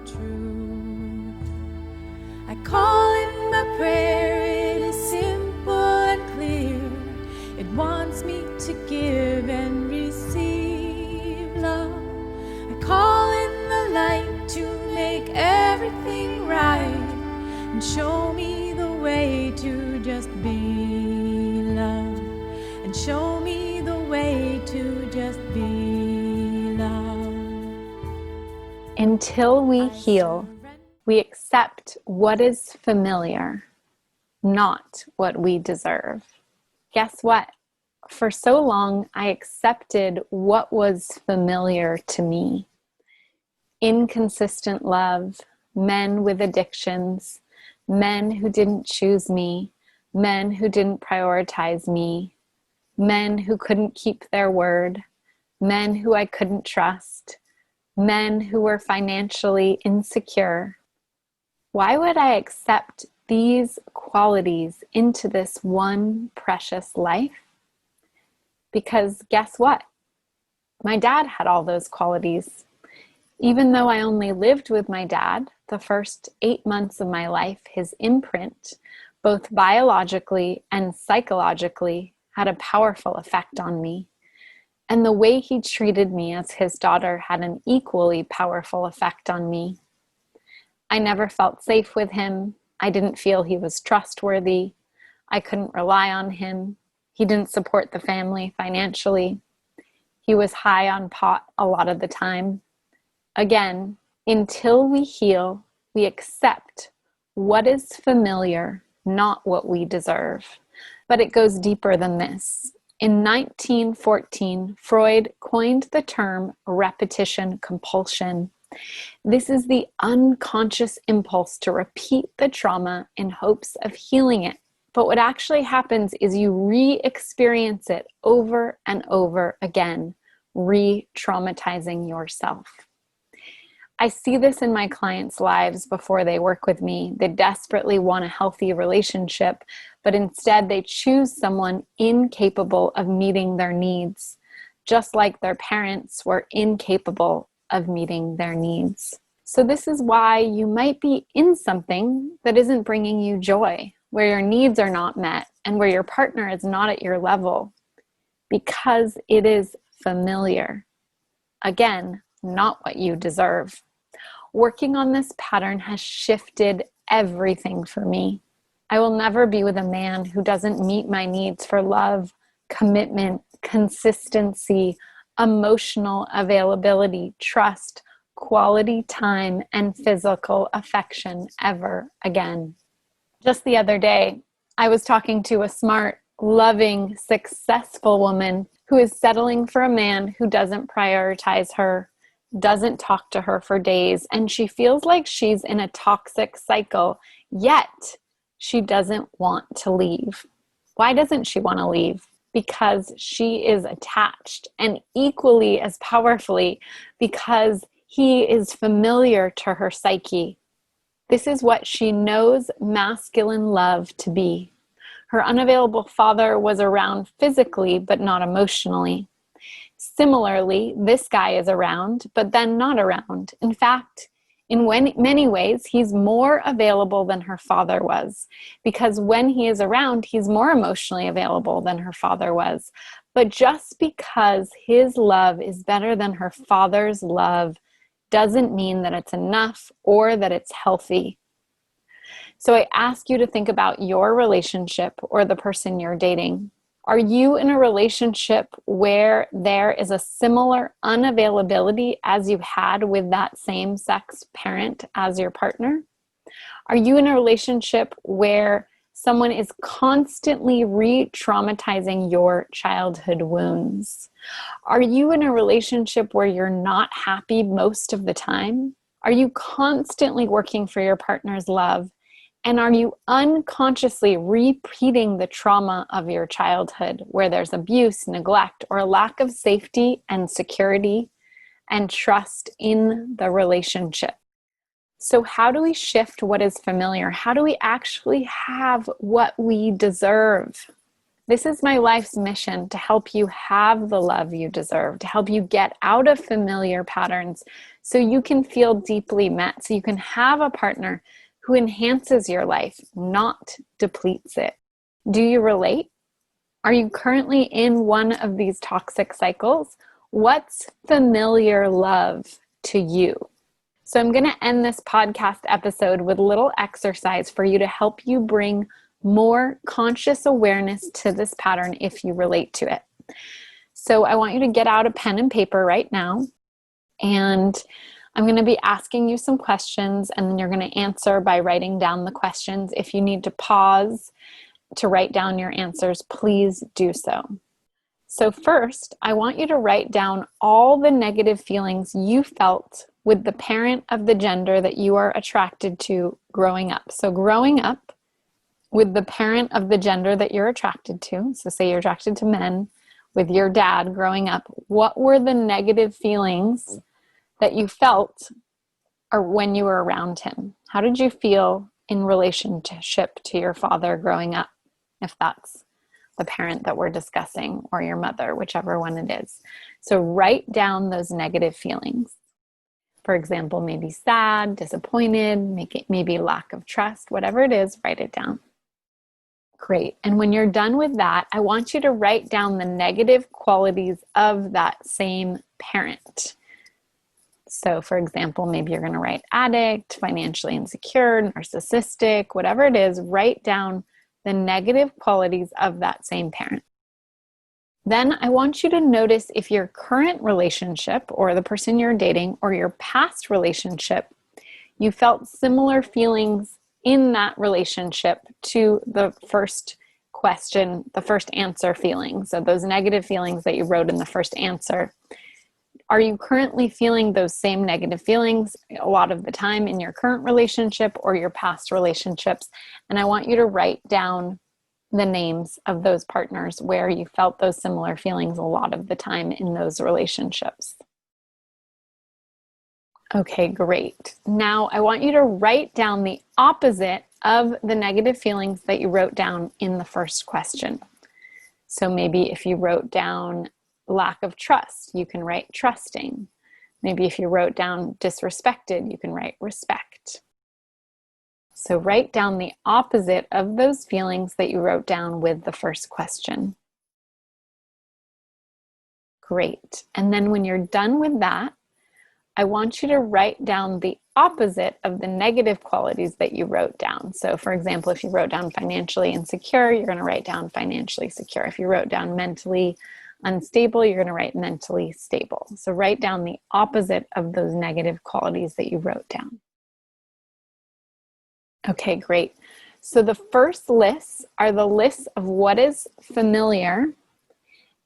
truth. I call in my prayer, it is simple and clear. It wants me to give and receive love. I call in the light to make everything right and show me the way to just be love, and show me the way to just be love. Until we heal, we accept what is familiar, not what we deserve. Guess what? For so long, I accepted what was familiar to me. Inconsistent love, men with addictions, men who didn't choose me, men who didn't prioritize me, men who couldn't keep their word, men who I couldn't trust, men who were financially insecure. Why would I accept these qualities into this one precious life? Because guess what? My dad had all those qualities. Even though I only lived with my dad the first 8 months of my life, his imprint, both biologically and psychologically, had a powerful effect on me. And the way he treated me as his daughter had an equally powerful effect on me. I never felt safe with him. I didn't feel he was trustworthy. I couldn't rely on him. He didn't support the family financially. He was high on pot a lot of the time. Again, until we heal, we accept what is familiar, not what we deserve. But it goes deeper than this. In 1914, Freud coined the term repetition compulsion. This is the unconscious impulse to repeat the trauma in hopes of healing it. But what actually happens is you re-experience it over and over again, re-traumatizing yourself. I see this in my clients' lives before they work with me. They desperately want a healthy relationship, but instead they choose someone incapable of meeting their needs, just like their parents were incapable of meeting their needs. So this is why you might be in something that isn't bringing you joy, where your needs are not met and where your partner is not at your level, because it is familiar. Again, not what you deserve. Working on this pattern has shifted everything for me. I will never be with a man who doesn't meet my needs for love, commitment, consistency, emotional availability, trust, quality time, and physical affection ever again. Just the other day, I was talking to a smart, loving, successful woman who is settling for a man who doesn't prioritize her, doesn't talk to her for days, and she feels like she's in a toxic cycle, yet she doesn't want to leave. Why doesn't she want to leave? Because she is attached, and equally as powerfully because he is familiar to her psyche. This is what she knows masculine love to be. Her unavailable father was around physically, but not emotionally. Similarly, this guy is around, but then not around. In fact, in many ways, he's more available than her father was, because when he is around, he's more emotionally available than her father was. But just because his love is better than her father's love doesn't mean that it's enough or that it's healthy. So I ask you to think about your relationship or the person you're dating. Are you in a relationship where there is a similar unavailability as you had with that same-sex parent as your partner? Are you in a relationship where someone is constantly re-traumatizing your childhood wounds? Are you in a relationship where you're not happy most of the time? Are you constantly working for your partner's love? And are you unconsciously repeating the trauma of your childhood where there's abuse, neglect, or a lack of safety and security and trust in the relationship? So how do we shift what is familiar? How do we actually have what we deserve? This is my life's mission, to help you have the love you deserve, to help you get out of familiar patterns so you can feel deeply met, so you can have a partner who enhances your life, not depletes it. Do you relate? Are you currently in one of these toxic cycles? What's familiar love to you? So I'm going to end this podcast episode with a little exercise for you to help you bring more conscious awareness to this pattern if you relate to it. So I want you to get out a pen and paper right now, and I'm going to be asking you some questions, and then you're going to answer by writing down the questions. If you need to pause to write down your answers, please do so. So first, I want you to write down all the negative feelings you felt with the parent of the gender that you are attracted to growing up. So growing up with the parent of the gender that you're attracted to, so say you're attracted to men, with your dad growing up, what were the negative feelings that you felt or when you were around him? How did you feel in relationship to your father growing up, if that's the parent that we're discussing, or your mother, whichever one it is? So write down those negative feelings. For example, maybe sad, disappointed, maybe lack of trust, whatever it is, write it down. Great. And when you're done with that, I want you to write down the negative qualities of that same parent. So for example, maybe you're going to write addict, financially insecure, narcissistic, whatever it is, write down the negative qualities of that same parent. Then I want you to notice if your current relationship, or the person you're dating, or your past relationship, you felt similar feelings in that relationship to the first question, the first answer feelings. So those negative feelings that you wrote in the first answer, are you currently feeling those same negative feelings a lot of the time in your current relationship or your past relationships? And I want you to write down the names of those partners where you felt those similar feelings a lot of the time in those relationships. Okay, great. Now I want you to write down the opposite of the negative feelings that you wrote down in the first question. So maybe if you wrote down lack of trust, you can write trusting. Maybe if you wrote down disrespected, you can write respect. So write down the opposite of those feelings that you wrote down with the first question. Great. And then when you're done with that, I want you to write down the opposite of the negative qualities that you wrote down. So for example, if you wrote down financially insecure, you're going to write down financially secure. If you wrote down mentally unstable, you're going to write mentally stable. So write down the opposite of those negative qualities that you wrote down. Okay, great. So the first lists are the lists of what is familiar.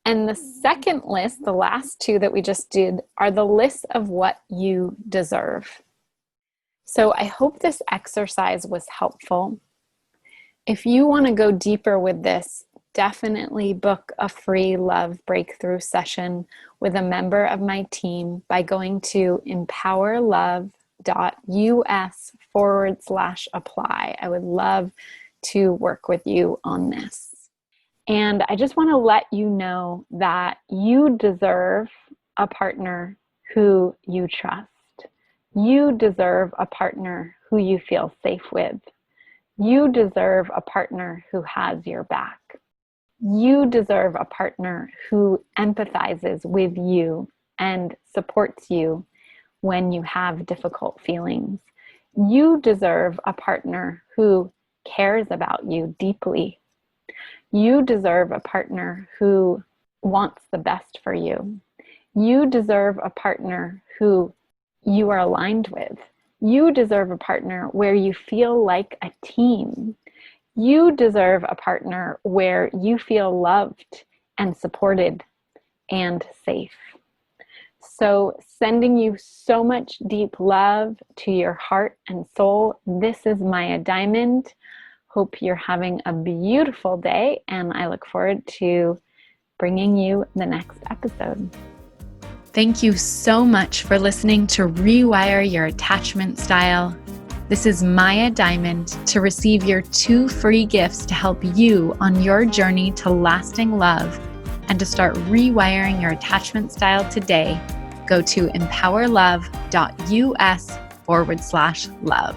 And the second list, the last two that we just did, are the lists of what you deserve. So I hope this exercise was helpful. If you want to go deeper with this, definitely book a free love breakthrough session with a member of my team by going to empowerlove.us/apply. I would love to work with you on this. And I just want to let you know that you deserve a partner who you trust. You deserve a partner who you feel safe with. You deserve a partner who has your back. You deserve a partner who empathizes with you and supports you when you have difficult feelings. You deserve a partner who cares about you deeply. You deserve a partner who wants the best for you. You deserve a partner who you are aligned with. You deserve a partner where you feel like a team. You deserve a partner where you feel loved and supported and safe. So sending you so much deep love to your heart and soul. This is Maya Diamond. Hope you're having a beautiful day, and I look forward to bringing you the next episode. Thank you so much for listening to Rewire Your Attachment Style. This is Maya Diamond. To receive your 2 free gifts to help you on your journey to lasting love and to start rewiring your attachment style today, go to empowerlove.us/love.